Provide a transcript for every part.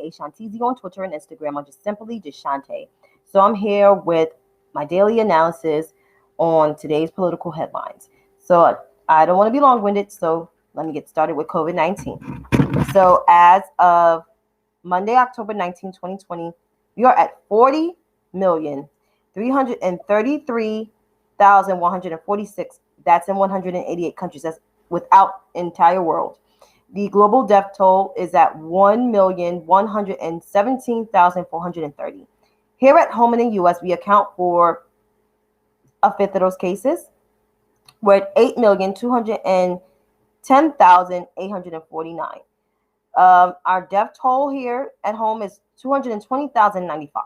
aka Shantizi on Twitter and Instagram, or just simply just Shante. So I'm here with my daily analysis on today's political headlines. So I don't want to be long-winded, so let me get started with COVID-19. So as of Monday, October 19, 2020, we are at 40,333,146. That's in 188 countries. That's without entire world. The global death toll is at 1,117,430. Here at home in the U.S., we account for a fifth of those cases. We're at 8,210,849. Our death toll here at home is 220,095.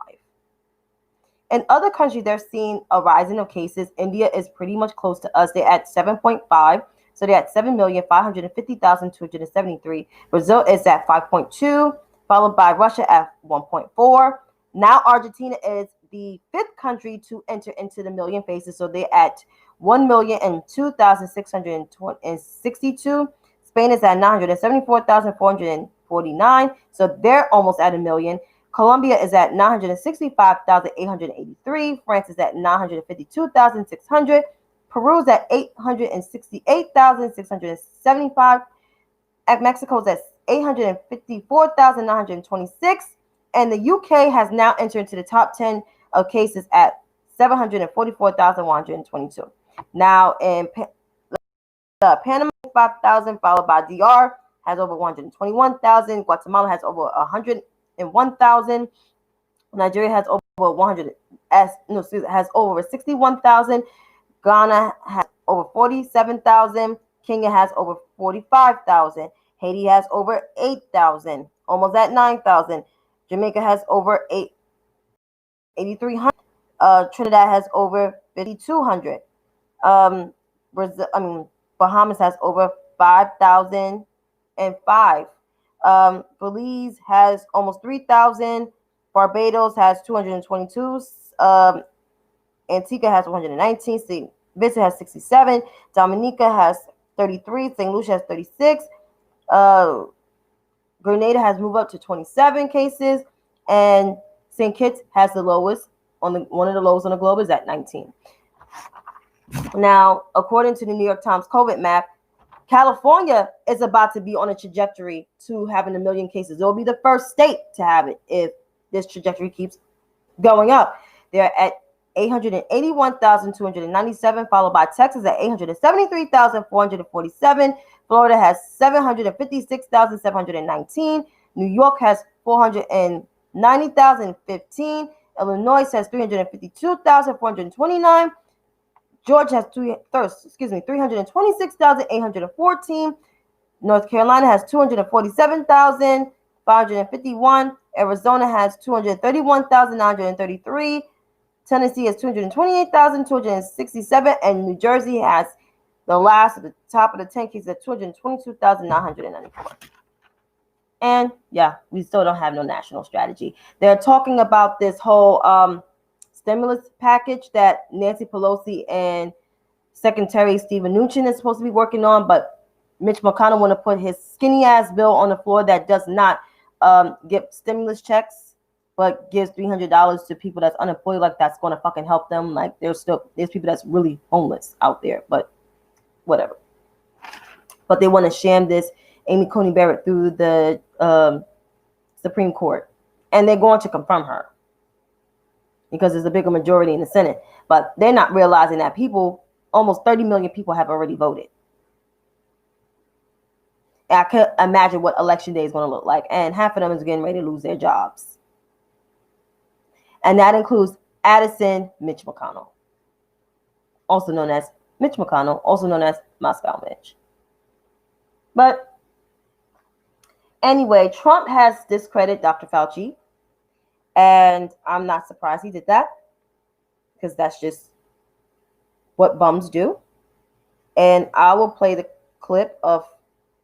In other countries, they're seeing a rising of cases. India is pretty much close to us. They're at 7.5. So they're at 7,550,273. Brazil is at 5.2, followed by Russia at 1.4. Now Argentina is the fifth country to enter into the million faces. So they're at 1,002,662. Spain is at 974,449. So they're almost at a million. Colombia is at 965,883. France is at 952,600. Peru is at 868,675. Mexico is at 854,926. And the UK has now entered into the top 10 of cases at 744,122. Now in Panama, 5,000, followed by DR, has over 121,000. Guatemala has over 101,000. Nigeria has over has over 61,000. Ghana has over 47,000. Kenya has over 45,000. Haiti has over 8,000, almost at 9,000. Jamaica has over 8,300. Trinidad has over 5,200. Bahamas has over 5,005. Belize has almost 3,000. Barbados has 222. Antigua has 119. St. Vincent has 67. Dominica has 33. St. Lucia has 36. Grenada has moved up to 27 cases, and St. Kitts has the lowest one of the lowest on the globe is at 19. Now, according to the New York Times COVID map, California is about to be on a trajectory to having a million cases. It will be the first state to have it if this trajectory keeps going up. They're at 881,297, followed by Texas at 873,447. Florida has 756,719. New York has 490,015. Illinois has 352,429. Georgia has 326,814. North Carolina has 247,551. Arizona has 231,933. Tennessee has 228,267. And New Jersey has the last at the top of the 10 cases at 222,994. And yeah, we still don't have no national strategy. They're talking about this whole stimulus package that Nancy Pelosi and Secretary Steven Mnuchin is supposed to be working on, but Mitch McConnell want to put his skinny ass bill on the floor that does not give stimulus checks, but gives $300 to people that's unemployed. Like that's going to fucking help them. Like there's people that's really homeless out there, but whatever. But they want to sham this Amy Coney Barrett through the Supreme Court, and they're going to confirm her because there's a bigger majority in the Senate. But they're not realizing that almost 30 million people have already voted. And I could imagine what election day is going to look like, and half of them is getting ready to lose their jobs. And that includes Addison Mitch McConnell, also known as Mitch McConnell, also known as Moscow Mitch. But anyway, Trump has discredited Dr. Fauci, and I'm not surprised he did that because that's just what bums do. And I will play the clip of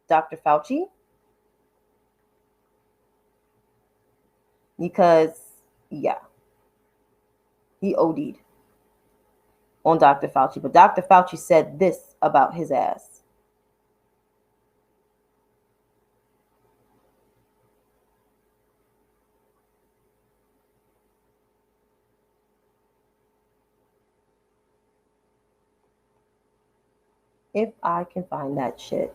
Dr. Fauci because, yeah, he OD'd on Dr. Fauci. But Dr. Fauci said this about his ass. if I can find that shit.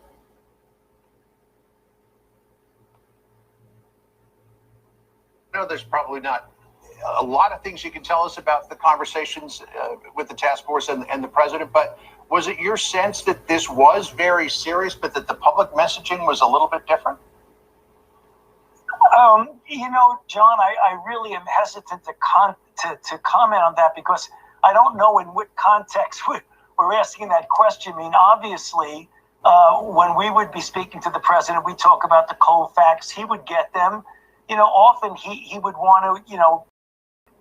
No, there's probably not a lot of things you can tell us about the conversations with the task force and the president, but was it your sense that this was very serious, but that the public messaging was a little bit different? John, I really am hesitant to comment on that because I don't know in what context we're asking that question. I mean, obviously, when we would be speaking to the president, we talk about the cold facts. He would get them. Often he would want to,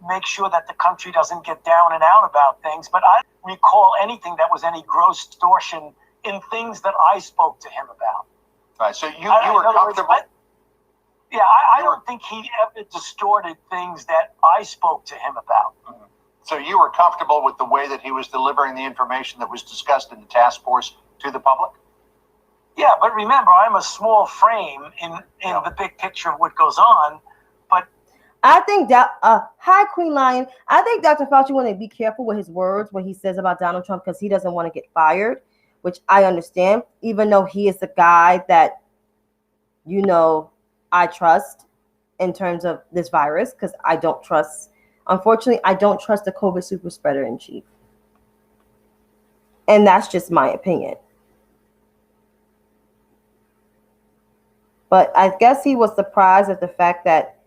make sure that the country doesn't get down and out about things. But I don't recall anything that was any gross distortion in things that I spoke to him about. Right. So you were comfortable. I don't think he ever distorted things that I spoke to him about. Mm-hmm. So you were comfortable with the way that he was delivering the information that was discussed in the task force to the public? Yeah, but remember, I'm a small frame in the big picture of what goes on. But I think that, hi, Queen Lion. I think Dr. Fauci want to be careful with his words, what he says about Donald Trump, because he doesn't want to get fired, which I understand, even though he is the guy that, I trust in terms of this virus, because unfortunately, I don't trust the COVID super spreader in chief. And that's just my opinion. But I guess he was surprised at the fact that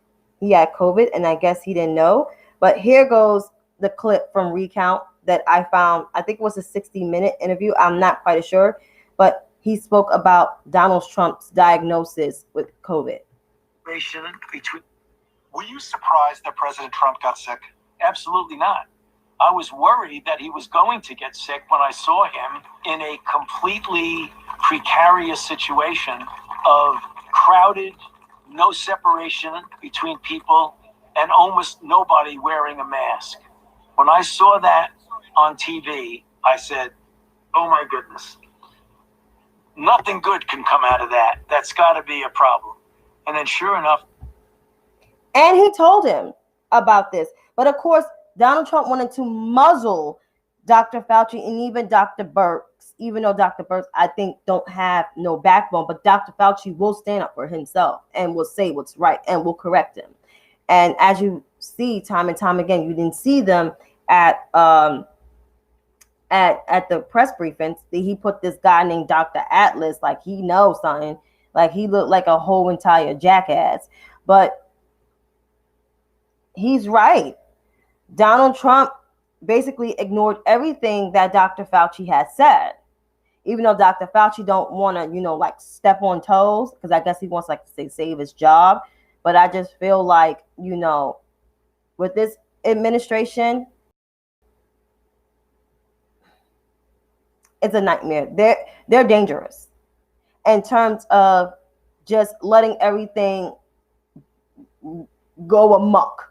he had COVID, and I guess he didn't know. But here goes the clip from Recount that I found. I think it was a 60-minute interview. I'm not quite sure. But he spoke about Donald Trump's diagnosis with COVID. Were you surprised that President Trump got sick? Absolutely not. I was worried that he was going to get sick when I saw him in a completely precarious situation of crowded, no separation between people, and almost nobody wearing a mask. When I saw that on TV, I said, oh my goodness, nothing good can come out of that. That's got to be a problem. And then sure enough. And he told him about this. But of course, Donald Trump wanted to muzzle Dr. Fauci and even Dr. Birx, even though Dr. Birx, I think, don't have no backbone. But Dr. Fauci will stand up for himself and will say what's right and will correct him. And as you see time and time again, you didn't see them at the press briefings. He put this guy named Dr. Atlas, like he knows something, like he looked like a whole entire jackass. But he's right. Donald Trump basically ignored everything that Dr. Fauci has said, even though Dr. Fauci don't want to, step on toes, because I guess he wants to save his job. But I just feel like, with this administration, it's a nightmare. They're dangerous in terms of just letting everything go amok.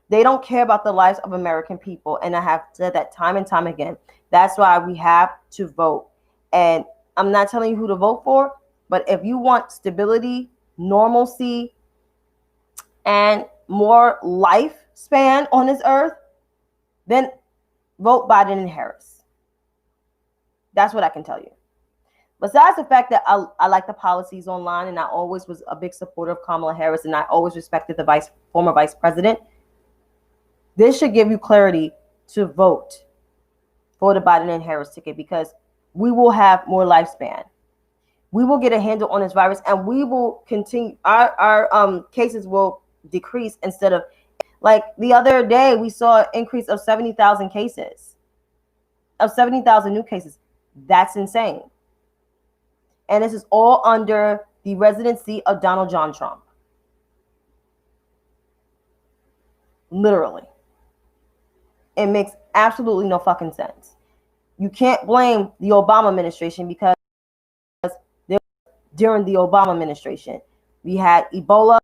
They don't care about the lives of American people. And I have said that time and time again. That's why we have to vote. And I'm not telling you who to vote for, but if you want stability, normalcy, and more lifespan on this earth, then vote Biden and Harris. That's what I can tell you. Besides the fact that I like the policies online, and I always was a big supporter of Kamala Harris, and I always respected the former vice president, this should give you clarity to vote for the Biden and Harris ticket, because we will have more lifespan. We will get a handle on this virus, and we will continue. Our cases will decrease instead of, like the other day, we saw an increase of 70,000 cases, of 70,000 new cases. That's insane. And this is all under the residency of Donald John Trump. Literally. It makes absolutely no fucking sense. You can't blame the Obama administration, because during the Obama administration, we had Ebola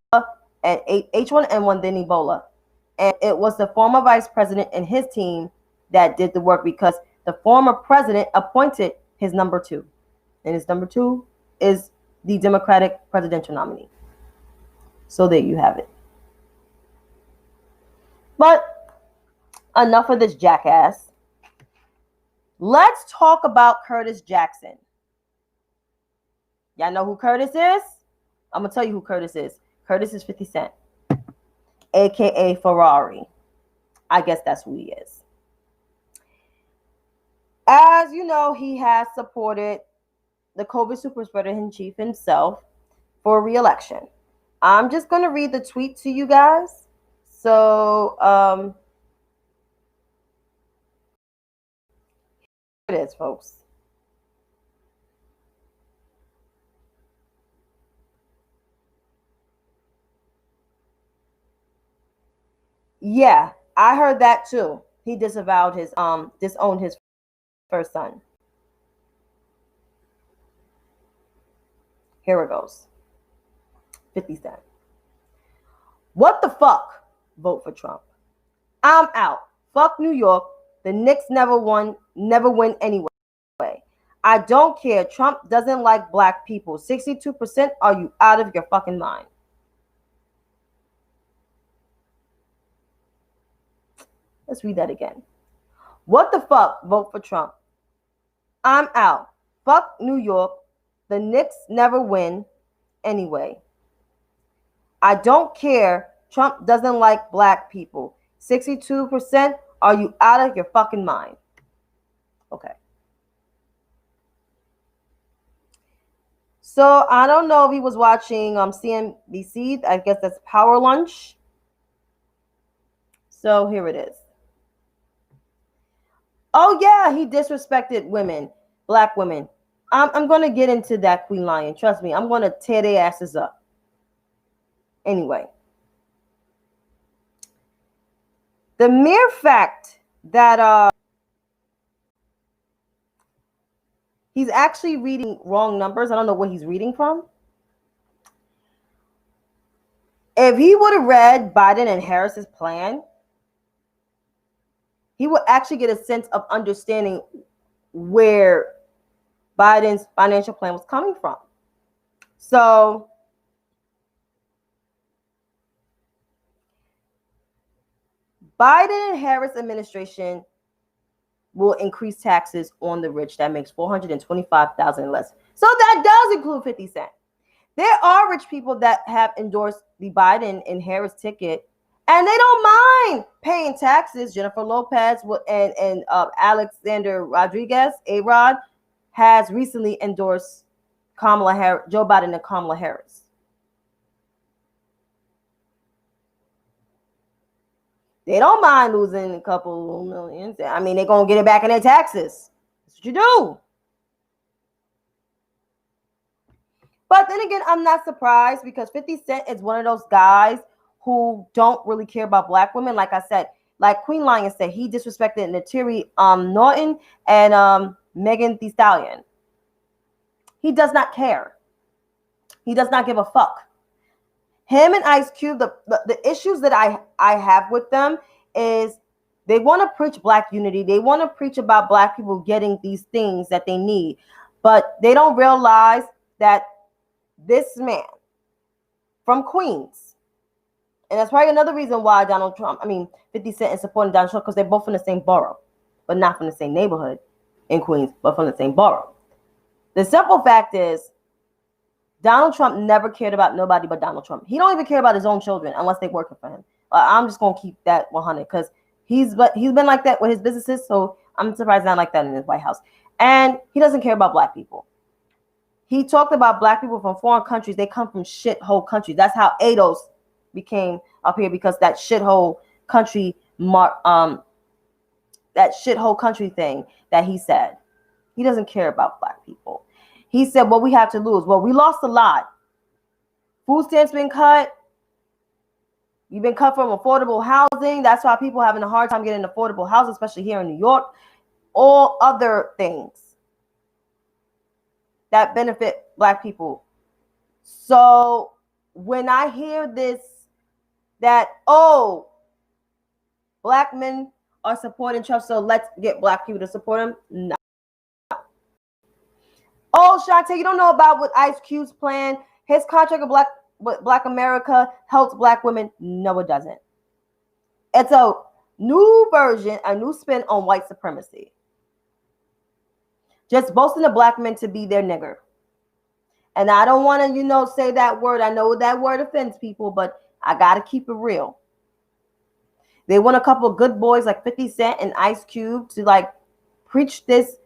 and H1N1, then Ebola. And it was the former vice president and his team that did the work, because the former president appointed his number 2. And his number 2 is the Democratic presidential nominee. So there you have it. But enough of this jackass. Let's talk about Curtis Jackson. Y'all know who Curtis is? I'm going to tell you who Curtis is. Curtis is 50 Cent, a.k.a. Ferrari. I guess that's who he is. As you know, he has supported the COVID super spreader in chief himself for re-election. I'm just going to read the tweet to you guys. So, here it is, folks. Yeah, I heard that too. He disowned his first son. Here it goes. 50 Cent. What the fuck? Vote for Trump. I'm out. Fuck New York. The Knicks never win anyway. I don't care. Trump doesn't like black people. 62%. Are you out of your fucking mind? Let's read that again. What the fuck? Vote for Trump. I'm out. Fuck New York. The Knicks never win anyway. I don't care. Trump doesn't like black people. 62%. Are you out of your fucking mind? Okay. So I don't know if he was watching CNBC. I guess that's Power Lunch. So here it is. Oh yeah, he disrespected women, black women. I'm going to get into that, Queen Lion. Trust me, I'm going to tear their asses up. Anyway. The mere fact that he's actually reading wrong numbers. I don't know what he's reading from. If he would have read Biden and Harris's plan, he would actually get a sense of understanding where Biden's financial plan was coming from. So Biden and Harris administration will increase taxes on the rich. That makes $425,000 less. So that does include 50 Cent. There are rich people that have endorsed the Biden and Harris ticket, and they don't mind paying taxes. Jennifer Lopez and Alexander Rodriguez, A-Rod, has recently endorsed Joe Biden and Kamala Harris. They don't mind losing a couple millions. I mean, they're going to get it back in their taxes. That's what you do. But then again, I'm not surprised because 50 Cent is one of those guys who don't really care about black women. Like I said, like Queen Lion said, he disrespected Natiri Norton and Megan Thee Stallion. He does not care. He does not give a fuck. Him and Ice Cube, the issues that I have with them is they want to preach black unity. They want to preach about black people getting these things that they need. But they don't realize that this man from Queens, and that's probably another reason why 50 Cent is supporting Donald Trump, because they're both from the same borough, but not from the same neighborhood in Queens, but from the same borough. The simple fact is, Donald Trump never cared about nobody but Donald Trump. He don't even care about his own children unless they're working for him. I'm just going to keep that 100 because he's been like that with his businesses, so I'm surprised not like that in his White House. And he doesn't care about black people. He talked about black people from foreign countries. They come from shithole countries. That's how ADOS became up here, because that shithole country thing that he said. He doesn't care about black people. He said, what we have to lose. Well, we lost a lot. Food stamps been cut. You've been cut from affordable housing. That's why people are having a hard time getting affordable housing, especially here in New York. All other things that benefit black people. So when I hear this, that, oh, black men are supporting Trump, so let's get black people to support him. No. Oh, Shantae, you don't know about what Ice Cube's plan? His contract with Black America helps black women. No, it doesn't. It's a new version, a new spin on white supremacy. just boasting the black men to be their nigger. And I don't want to, say that word. I know that word offends people, but I got to keep it real. They want a couple of good boys like 50 Cent and Ice Cube to like preach this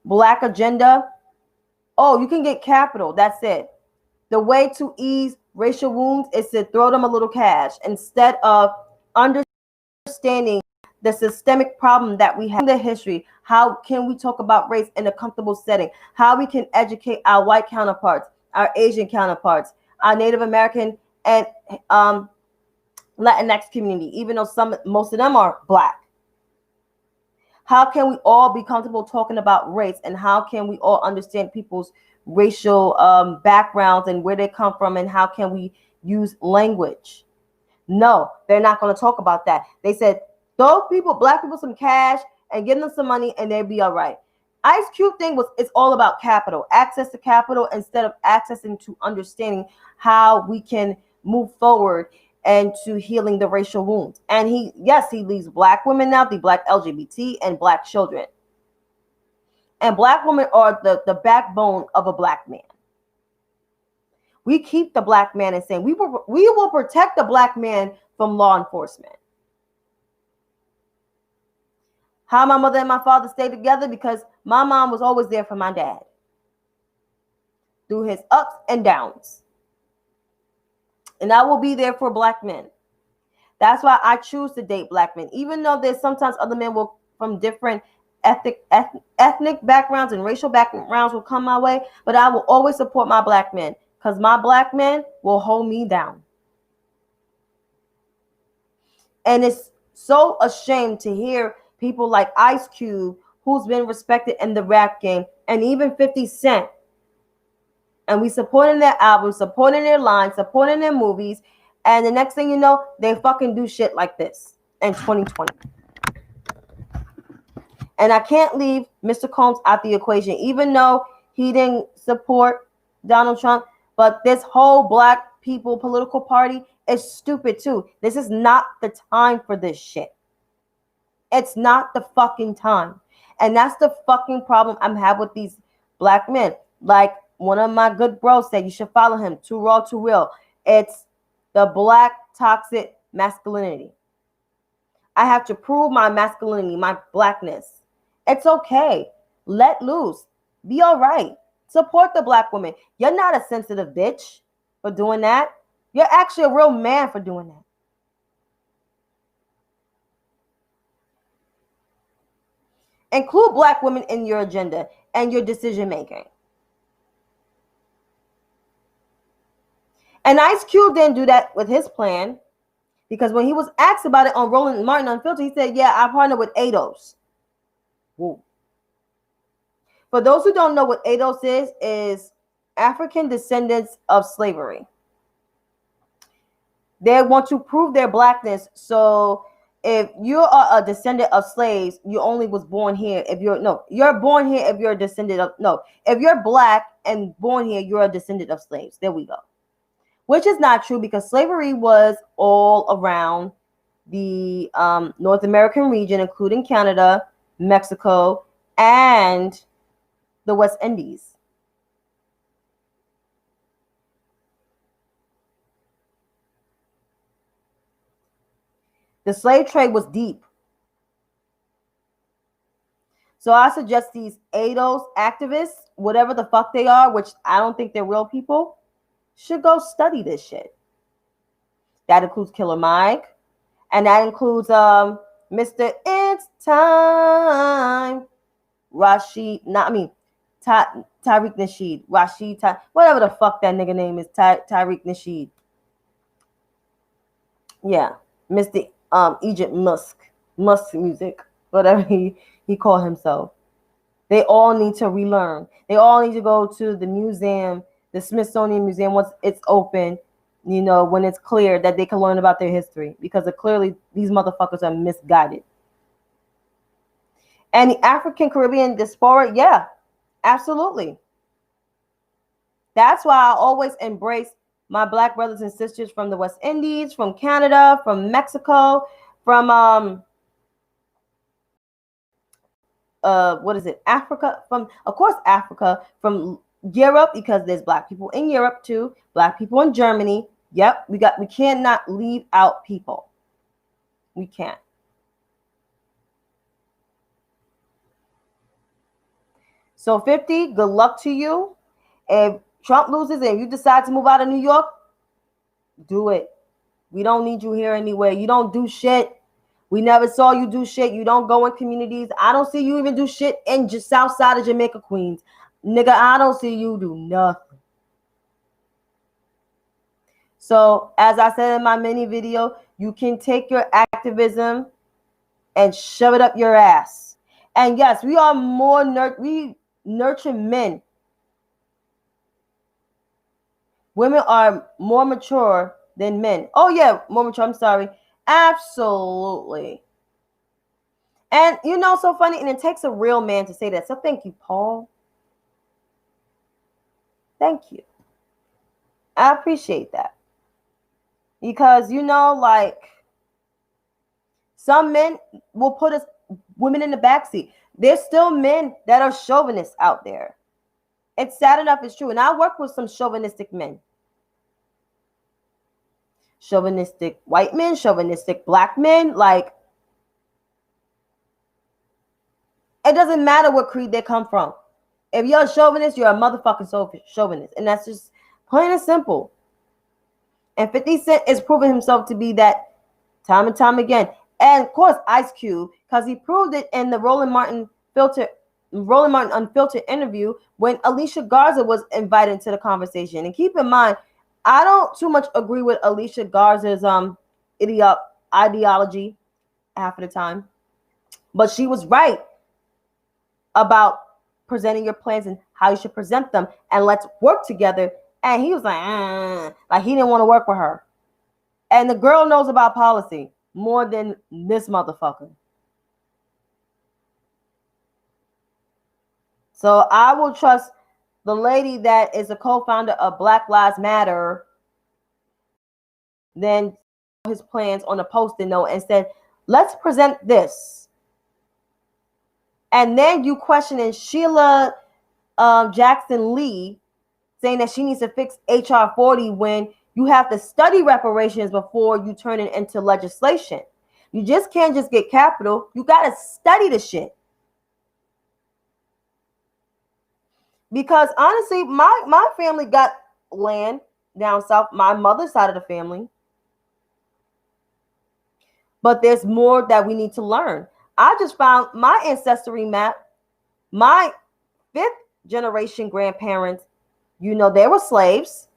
black agenda. Oh, you can get capital. That's it. The way to ease racial wounds is to throw them a little cash instead of understanding the systemic problem that we have in the history. How can we talk about race in a comfortable setting? How we can educate our white counterparts, our Asian counterparts, our Native American and Latinx community, even though most of them are black. How can we all be comfortable talking about race, and how can we all understand people's racial backgrounds and where they come from, and how can we use language? No, they're not going to talk about that. They said, throw black people some cash and give them some money and they'll be all right. Ice Cube thing it's all about capital, access to capital instead of accessing to understanding how we can move forward and to healing the racial wounds. And he leaves black women out, the black LGBT and black children. And black women are the backbone of a black man. We keep the black man and saying we will protect the black man from law enforcement. How my mother and my father stayed together? Because my mom was always there for my dad through his ups and downs. And I will be there for black men. That's why I choose to date black men, even though there's sometimes other men will from different ethnic backgrounds and racial backgrounds will come my way, but I will always support my black men because my black men will hold me down. And it's so ashamed to hear people like Ice Cube, who's been respected in the rap game, and even 50 Cent. And we supporting their albums, supporting their lines, supporting their movies. And the next thing you know, they fucking do shit like this in 2020. And I can't leave Mr. Combs out the equation, even though he didn't support Donald Trump. But this whole black people political party is stupid too. This is not the time for this shit. It's not the fucking time. And that's the fucking problem I'm having with these black men. Like one of my good bros said, you should follow him. Too Raw, Too Real. It's the black toxic masculinity. I have to prove my masculinity, my blackness. It's okay. Let loose. Be all right. Support the black woman. You're not a sensitive bitch for doing that. You're actually a real man for doing that. Include black women in your agenda and your decision making. And Ice Cube didn't do that with his plan, because when he was asked about it on Roland Martin Unfiltered, he said, yeah, I partnered with ADOS. Whoa. For those who don't know what ADOS is African descendants of slavery. They want to prove their blackness. So if you are a descendant of slaves, you only was born here. You're born here if you're a descendant of, if you're black and born here, you're a descendant of slaves. There we go. Which is not true, because slavery was all around the North American region, including Canada, Mexico, and the West Indies. The slave trade was deep. So I suggest these ADOS activists, whatever the fuck they are, which I don't think they're real people, should go study this shit. That includes Killer Mike, and that includes Mr. It's Time, Tariq Nasheed, whatever the fuck that nigga name is, Tariq Nasheed. Yeah, Mr. Egypt Musk music, whatever he called himself. They all need to relearn. They all need to go to the museum, the Smithsonian Museum, once it's open, when it's clear that they can learn about their history, because clearly these motherfuckers are misguided. And the African Caribbean diaspora, yeah, absolutely. That's why I always embrace my black brothers and sisters from the West Indies, from Canada, from Mexico, from what is it? Africa, from, of course, Africa, from Europe, because there's black people in Europe too, black people in Germany. Yep, we cannot leave out people. We can't. So 50, good luck to you. If Trump loses and you decide to move out of New York, do it. We don't need you here anyway. You don't do shit. We never saw you do shit. You don't go in communities. I don't see you even do shit in just south side of Jamaica, Queens. Nigga, I don't see you do nothing. So, as I said in my mini video, you can take your activism and shove it up your ass. And yes, we are more we nurture men. Women are more mature than men. Oh yeah, more mature. I'm sorry. Absolutely. And you know, so funny, and it takes a real man to say that. So thank you, Paul. Thank you. I appreciate that. Because, you know, like, some men will put us women in the backseat. There's still men that are chauvinists out there. It's sad enough, it's true. And I work with some chauvinistic men. Chauvinistic white men, chauvinistic black men. Like, it doesn't matter what creed they come from. If you're a chauvinist, you're a motherfucking chauvinist. And that's just plain and simple. And 50 Cent is proving himself to be that time and time again. And of course, Ice Cube, because he proved it in the Roland Martin Unfiltered interview when Alicia Garza was invited to the conversation. And keep in mind, I don't too much agree with Alicia Garza's ideology half of the time. But she was right about presenting your plans and how you should present them. And let's work together. And he was like he didn't want to work with her. And the girl knows about policy more than this motherfucker. So I will trust the lady that is a co-founder of Black Lives Matter than his plans on a post-it note and said, let's present this. And then you questioning Sheila Jackson Lee, saying that she needs to fix HR 40 when you have to study reparations before you turn it into legislation. You just can't just get capital. You got to study the shit. Because honestly, my family got land down south, my mother's side of the family. But there's more that we need to learn. I just found my ancestry map. My 5th generation grandparents, you know, they were slaves.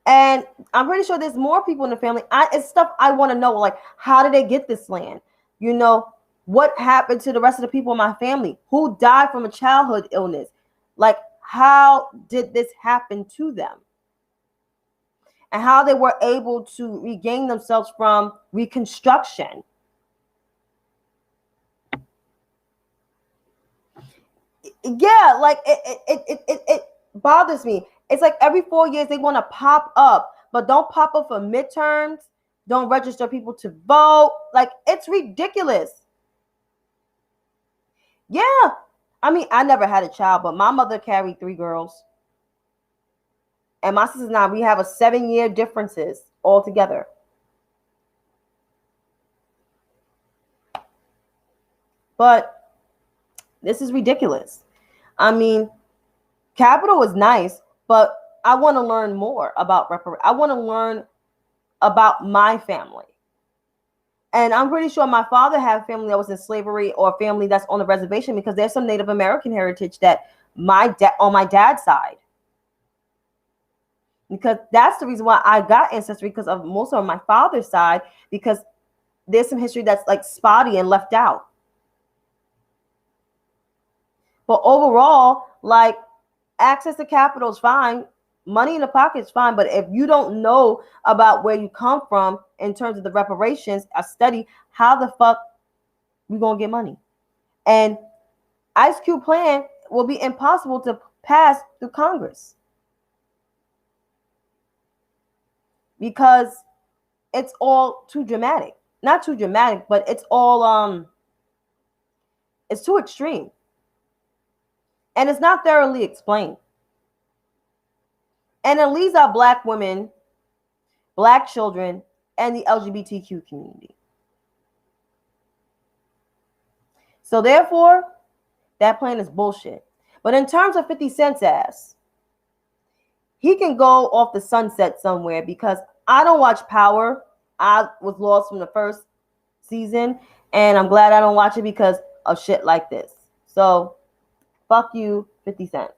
And I'm pretty sure there's more people in the family. It's stuff I want to know, like, how did they get this land? You know, what happened to the rest of the people in my family? Who died from a childhood illness? Like, how did this happen to them? And how they were able to regain themselves from Reconstruction. Yeah, like it bothers me. It's like every 4 years they want to pop up, but don't pop up for midterms. Don't register people to vote. Like, it's ridiculous. Yeah. I mean, I never had a child, but my mother carried 3 girls. And my sisters and I, we have a 7-year differences altogether. But this is ridiculous. I mean, capital is nice, but I want to learn more about reparations. I want to learn about my family. And I'm pretty sure my father had family that was in slavery or family that's on the reservation, because there's some Native American heritage that on my dad's side. Because that's the reason why I got ancestry, because of most of my father's side, because there's some history that's like spotty and left out. But overall, like, access to capital is fine. Money in the pocket is fine. But if you don't know about where you come from in terms of the reparations, a study, how the fuck we gonna get money? And Ice Cube plan will be impossible to pass through Congress, because it's all too dramatic. not too dramatic, but it's all it's too extreme. And it's not thoroughly explained. And it leaves out Black women, Black children, and the LGBTQ community. So therefore, that plan is bullshit. But in terms of 50 Cent's ass, he can go off the sunset somewhere, because I don't watch Power. I was lost from the first season, and I'm glad I don't watch it because of shit like this. So, fuck you, 50 Cent.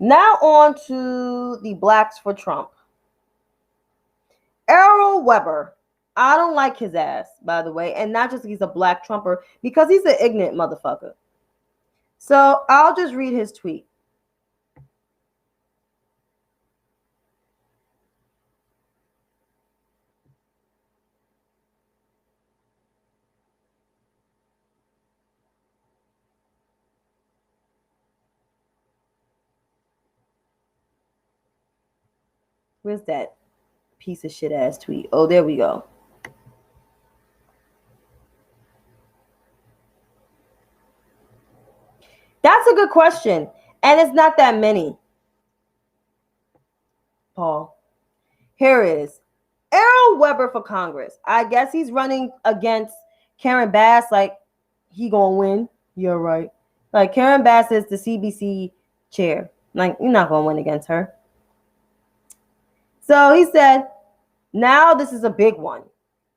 Now on to the Blacks for Trump. Errol Weber. I don't like his ass, by the way, and not just he's a Black Trumper, because he's an ignorant motherfucker. So I'll just read his tweet. Where's that piece of shit ass tweet? Oh, there we go. That's a good question. And it's not that many. Paul. Here it is. Errol Weber for Congress. I guess he's running against Karen Bass. Like, he gonna win. You're right. Like, Karen Bass is the CBC chair. Like, you're not gonna win against her. So he said, now this is a big one.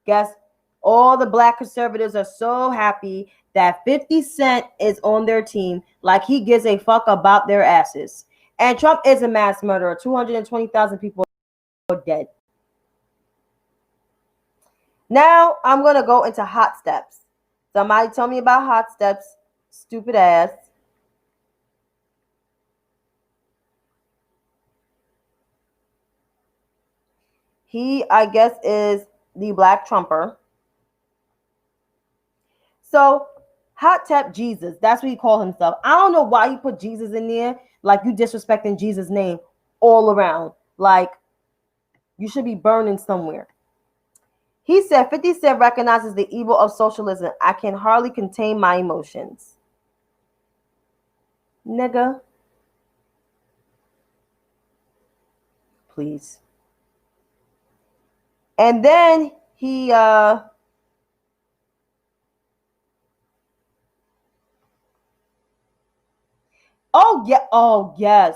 Guess all the Black conservatives are so happy that 50 Cent is on their team, like he gives a fuck about their asses. And Trump is a mass murderer. 220,000 people are dead. Now I'm going to go into hot steps. Somebody tell me about hot steps, stupid ass. He, I guess, is the Black Trumper. So, Hot Tep Jesus, that's what he called himself. I don't know why he put Jesus in there. Like, you disrespecting Jesus' name all around. Like, you should be burning somewhere. He said, 50 Cent recognizes the evil of socialism. I can hardly contain my emotions. Nigga. Please. And then he oh yeah, oh yes.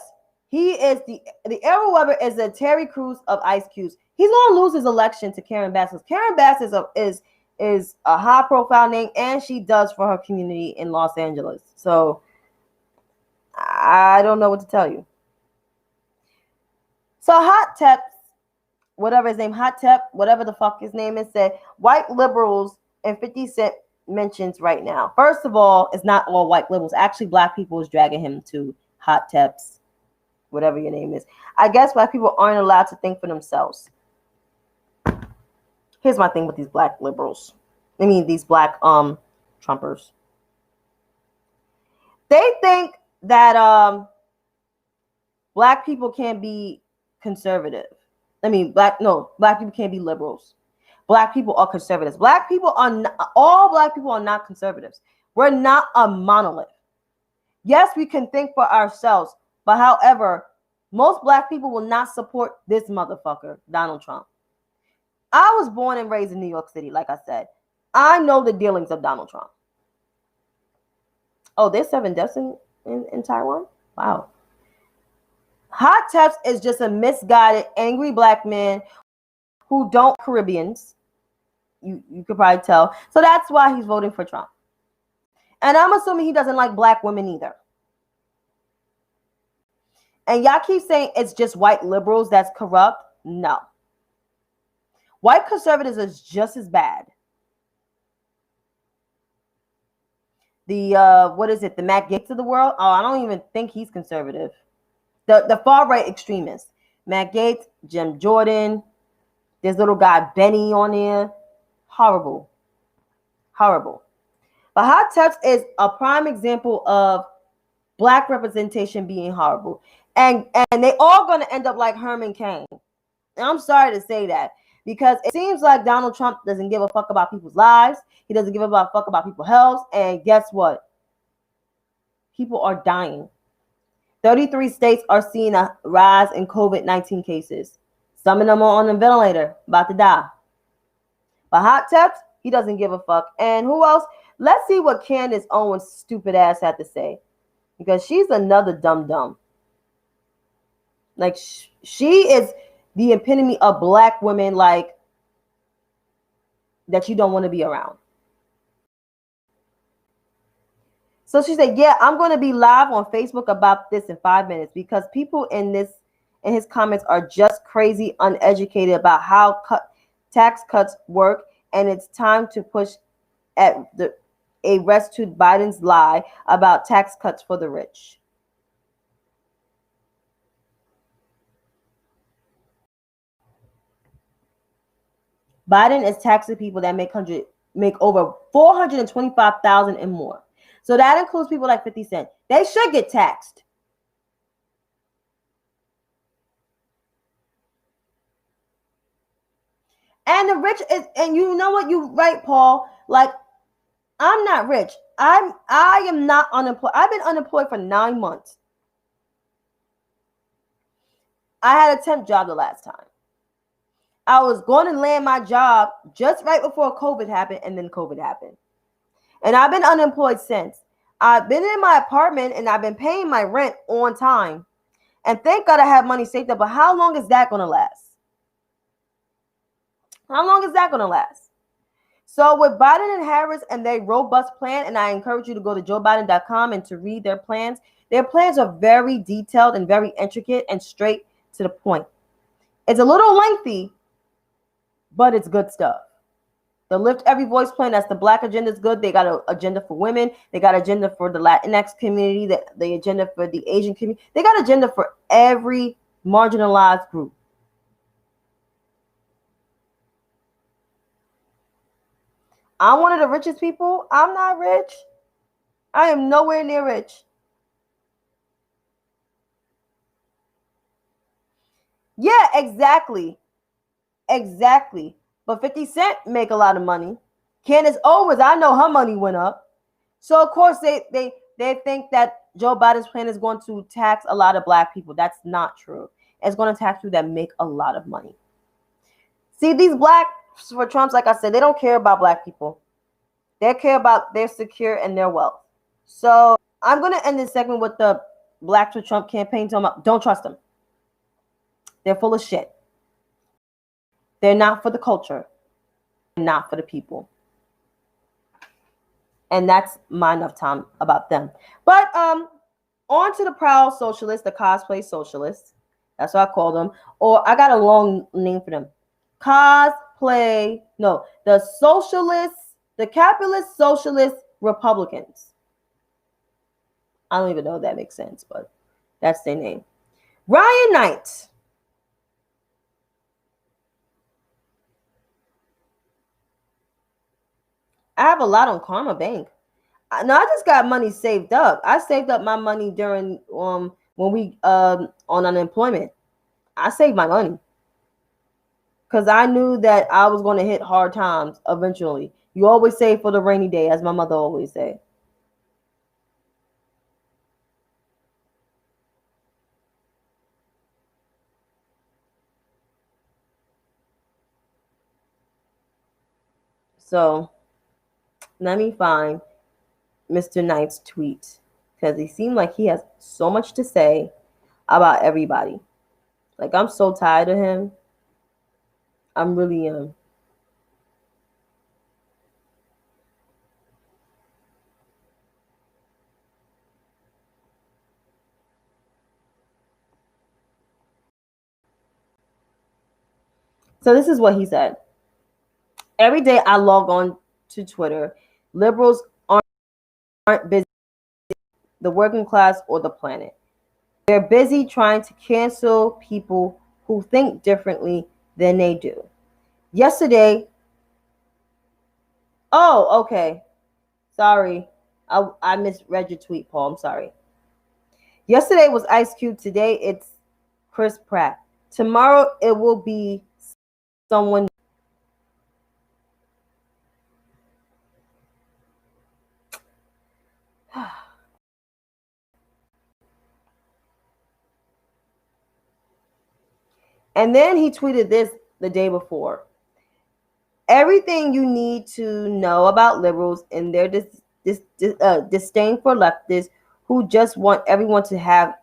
He is the Errol Weber is the Terry Crews of Ice Cubes. He's gonna lose his election to Karen Bass. Karen Bass is a high profile name, and she does for her community in Los Angeles. So I don't know what to tell you. So Hot Tep, whatever his name, Hot Tep, whatever the fuck his name is, said white liberals and 50 Cent mentions right now. First of all, it's not all white liberals. Actually, Black people is dragging him to Hot Teps, whatever your name is. I guess Black people aren't allowed to think for themselves. Here's my thing with these Black liberals. I mean, these Black Trumpers. They think that Black people can't be conservative. I mean, Black people can't be liberals. Black people are conservatives. All Black people are not conservatives. We're not a monolith. Yes, we can think for ourselves, but however, most Black people will not support this motherfucker, Donald Trump. I was born and raised in New York City, like I said. I know the dealings of Donald Trump. Oh, there's 7 deaths in Taiwan? Wow. Hot Teps is just a misguided, angry Black man who don't Caribbeans. You could probably tell. So that's why he's voting for Trump. And I'm assuming he doesn't like Black women either. And y'all keep saying it's just white liberals that's corrupt. No. White conservatives is just as bad. What is it? The Matt Gaetz of the world? Oh, I don't even think he's conservative. The far right extremists. Matt Gaetz, Jim Jordan. There's little guy Benny on there. Horrible. Horrible. But Hot Teps is a prime example of Black representation being horrible. And they all going to end up like Herman Cain. And I'm sorry to say that. because it seems like Donald Trump doesn't give a fuck about people's lives. He doesn't give a fuck about people's health. And guess what? People are dying. 33 states are seeing a rise in COVID-19 cases. Some of them are on the ventilator, about to die. But hot tubs, he doesn't give a fuck. And who else? Let's see what Candace Owens' stupid ass had to say, because she's another dumb. Like, she is the epitome of black women, like, that you don't want to be around. So she said, yeah, I'm going to be live on Facebook about this in 5 minutes, because people in his comments are just crazy, uneducated about how tax cuts work, and it's time to push at a rest to Biden's lie about tax cuts for the rich. Biden is taxing people that make over $425,000 and more. So that includes people like 50 Cent. They should get taxed. And the rich is, and you know what, you right, Paul. Like, I'm not rich. I am not unemployed. I've been unemployed for 9 months. I had a temp job the last time. I was going to land my job just right before COVID happened, and then COVID happened. And I've been unemployed since. I've been in my apartment, and I've been paying my rent on time. And thank God I have money saved up. But how long is that going to last? How long is that going to last? So with Biden and Harris and their robust plan, and I encourage you to go to joebiden.com and to read their plans. Their plans are very detailed and very intricate and straight to the point. It's a little lengthy, but it's good stuff. The Lift Every Voice plan, that's the black agenda, is good. They got an agenda for women. They got an agenda for the Latinx community, the agenda for the Asian community. They got an agenda for every marginalized group. I'm one of the richest people. I'm not rich. I am nowhere near rich. Yeah, exactly. Exactly. But 50 Cent make a lot of money. Candace Owens, I know her money went up. So, of course, they think that Joe Biden's plan is going to tax a lot of black people. That's not true. It's going to tax people that make a lot of money. See, these blacks for Trumps, like I said, they don't care about black people. They care about their secure and their wealth. So I'm going to end this segment with the Black for Trump campaign. Don't trust them. They're full of shit. They're not for the culture. They're not for the people. And that's my enough time about them. But on to the Proud Socialist, the Cosplay Socialist. That's what I call them. Or I got a long name for them. The Socialists, the Capitalist Socialist Republicans. I don't even know if that makes sense, but that's their name. Ryan Knight. I have a lot on Karma Bank. No, I just got money saved up. I saved up my money during when we on unemployment. I saved my money because I knew that I was going to hit hard times eventually. You always save for the rainy day, as my mother always said. So let me find Mr. Knight's tweet, because he seemed like he has so much to say about everybody. Like, I'm so tired of him. I'm really So this is what he said. Every day I log on to Twitter. Liberals aren't busy the working class or the planet. They're busy trying to cancel people who think differently than they do. Yesterday, okay. Sorry. I misread your tweet, Paul. I'm sorry. Yesterday was Ice Cube. Today it's Chris Pratt. Tomorrow it will be someone. And then he tweeted this the day before. Everything you need to know about liberals and their disdain for leftists who just want everyone to have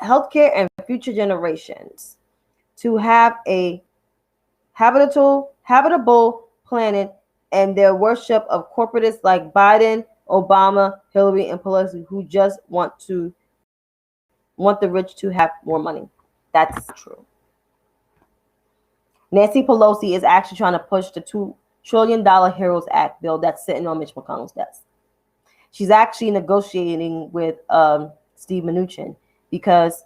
healthcare and future generations to have a habitable planet, and their worship of corporatists like Biden, Obama, Hillary, and Pelosi who just want the rich to have more money. That's true. Nancy Pelosi is actually trying to push the $2 trillion HEROES Act bill that's sitting on Mitch McConnell's desk. She's actually negotiating with Steve Mnuchin because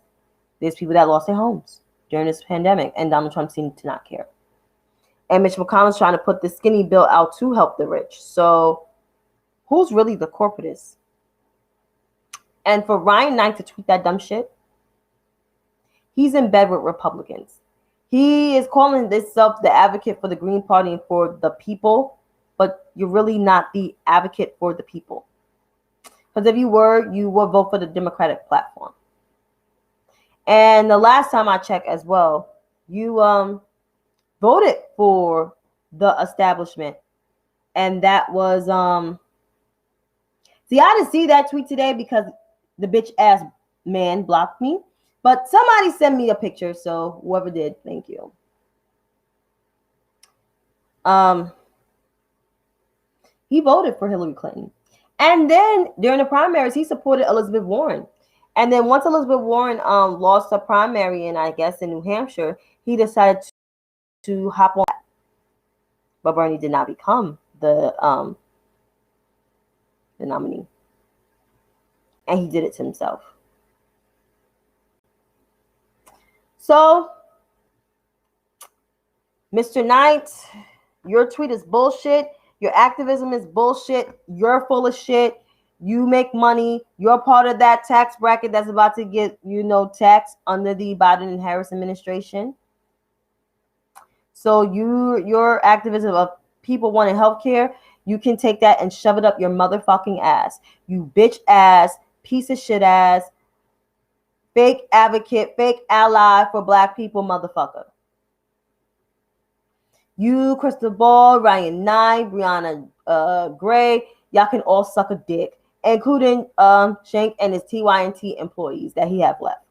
there's people that lost their homes during this pandemic, and Donald Trump seemed to not care. And Mitch McConnell's trying to put the skinny bill out to help the rich. So who's really the corporatist? And for Ryan Knight to tweet that dumb shit, he's in bed with Republicans. He is calling himself the advocate for the Green Party and for the people, but you're really not the advocate for the people. Because if you would vote for the Democratic platform. And the last time I checked as well, you voted for the establishment. And that was see, I didn't see that tweet today because the bitch ass man blocked me. But somebody sent me a picture, so whoever did, thank you. He voted for Hillary Clinton. And then during the primaries, he supported Elizabeth Warren. And then once Elizabeth Warren lost a primary, and I guess in New Hampshire, he decided to hop on that. But Bernie did not become the nominee. And he did it to himself. So, Mr. Knight, your tweet is bullshit. Your activism is bullshit. You're full of shit. You make money. You're part of that tax bracket that's about to get, taxed under the Biden and Harris administration. So your activism of people wanting health care, you can take that and shove it up your motherfucking ass. You bitch ass, piece of shit ass, fake advocate, fake ally for black people, motherfucker. You, Crystal Ball, Ryan Knight, Brianna Gray, y'all can all suck a dick, including Shank and his TYNT employees that he have left.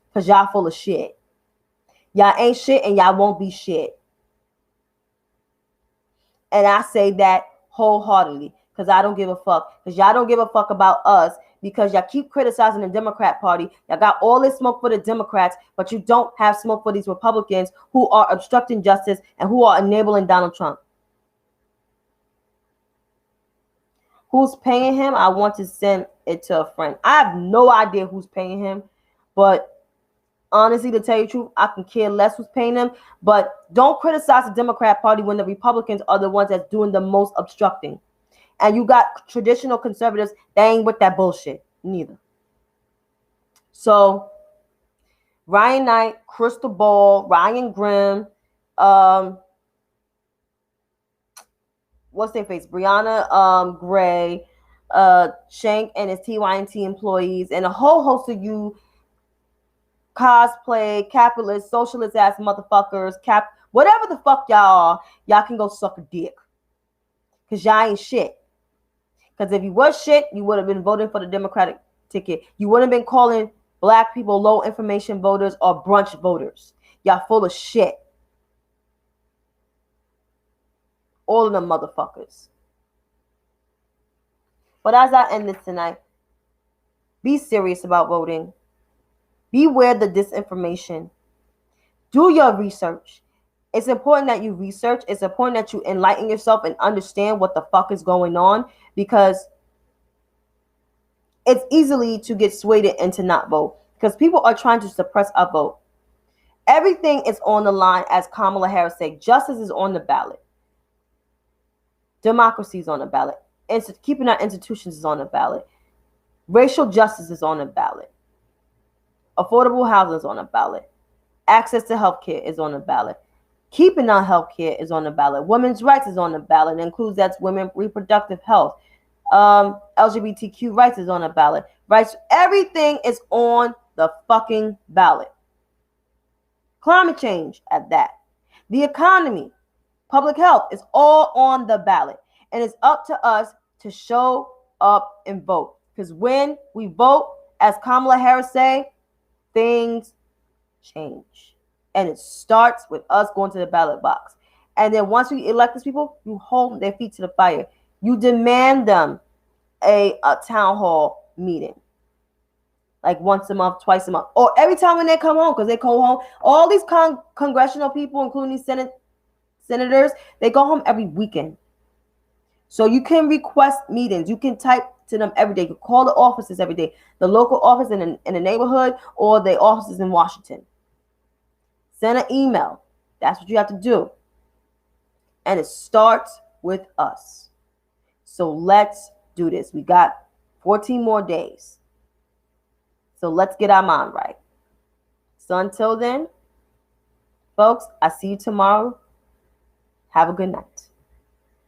Because y'all full of shit. Y'all ain't shit and y'all won't be shit. And I say that wholeheartedly because I don't give a fuck. Because y'all don't give a fuck about us. Because y'all keep criticizing the Democrat Party. Y'all got all this smoke for the Democrats, but you don't have smoke for these Republicans who are obstructing justice and who are enabling Donald Trump. Who's paying him? I want to send it to a friend. I have no idea who's paying him, but honestly, to tell you the truth, I can care less who's paying him. But don't criticize the Democrat Party when the Republicans are the ones that's doing the most obstructing. And you got traditional conservatives that ain't with that bullshit neither. So Ryan Knight, Crystal Ball, Ryan Grimm, what's their face? Brianna Gray, Shank and his TYNT employees, and a whole host of you cosplay, capitalist, socialist ass motherfuckers, whatever the fuck y'all are, y'all can go suck a dick. Cause y'all ain't shit. Because if you was shit, you would have been voting for the Democratic ticket. You wouldn't have been calling black people low information voters or brunch voters. Y'all full of shit. All of them motherfuckers. But as I end this tonight, be serious about voting. Beware the disinformation. Do your research. It's important that you research. It's important that you enlighten yourself and understand what the fuck is going on, because it's easily to get swayed into not vote because people are trying to suppress our vote. Everything is on the line, as Kamala Harris said. Justice is on the ballot. Democracy is on the ballot. Keeping our institutions is on the ballot. Racial justice is on the ballot. Affordable housing is on the ballot. Access to health care is on the ballot. Keeping our health care is on the ballot. Women's rights is on the ballot. It includes that's women reproductive health. LGBTQ rights is on the ballot. Rights, everything is on the fucking ballot. Climate change at that. The economy, public health is all on the ballot. And it's up to us to show up and vote. Because when we vote, as Kamala Harris say, things change. And it starts with us going to the ballot box. And then once we elect these people, you hold their feet to the fire. You demand them a town hall meeting. Like once a month, twice a month. Or every time when they come home, because they go home. All these congressional people, including these senators, they go home every weekend. So you can request meetings. You can type to them every day. You can call the offices every day. The local office in the neighborhood or the offices in Washington. Send an email. That's what you have to do. And it starts with us. So let's do this. We got 14 more days. So let's get our mind right. So until then, folks, I see you tomorrow. Have a good night.